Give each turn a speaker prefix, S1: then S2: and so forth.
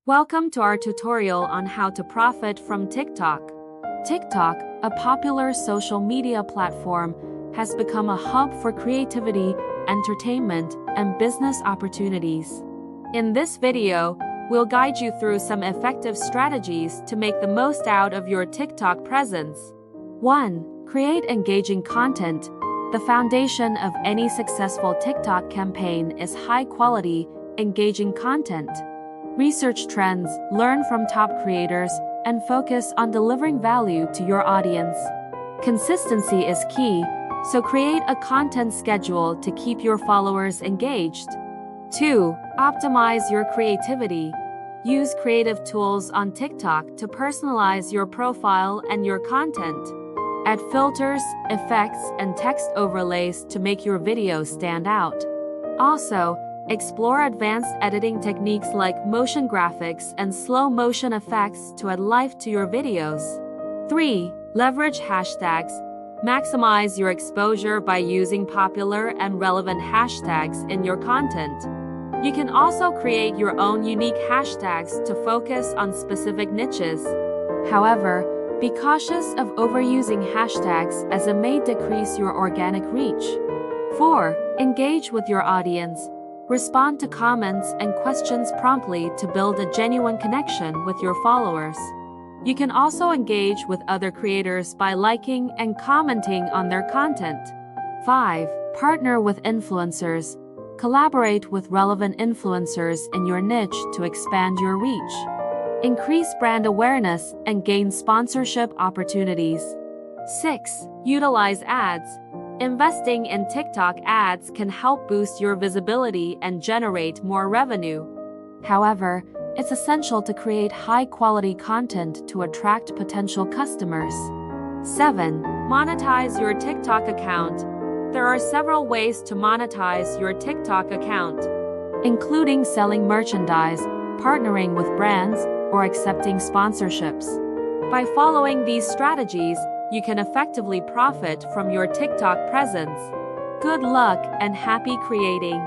S1: Welcome to our tutorial on how to profit from TikTok. TikTok, a popular social media platform, has become a hub for creativity, entertainment, and business opportunities. In this video, we'll guide you through some effective strategies to make the most out of your TikTok presence. 1. Create engaging content. The foundation of any successful TikTok campaign is high-quality, engaging content. Research trends, learn from top creators, and focus on delivering value to your audience. Consistency is key, so create a content schedule to keep your followers engaged. 2. Optimize your creativity. Use creative tools on TikTok to personalize your profile and your content. Add filters, effects, and text overlays to make your videos stand out. Also, explore advanced editing techniques like motion graphics and slow motion effects to add life to your videos. 3. Leverage hashtags. Maximize your exposure by using popular and relevant hashtags in your content. You can also create your own unique hashtags to focus on specific niches. However, be cautious of overusing hashtags as it may decrease your organic reach. 4. Engage with your audience. Respond to comments and questions promptly to build a genuine connection with your followers. You can also engage with other creators by liking and commenting on their content. 5. Partner with influencers. Collaborate with relevant influencers in your niche to expand your reach. Increase brand awareness and gain sponsorship opportunities. 6. Utilize ads. Investing in TikTok ads can help boost your visibility and generate more revenue. However, it's essential to create high-quality content to attract potential customers. 7. Monetize your TikTok account. There are several ways to monetize your TikTok account, including selling merchandise, partnering with brands, or accepting sponsorships. By following these strategies, you can effectively profit from your TikTok presence. Good luck and happy creating!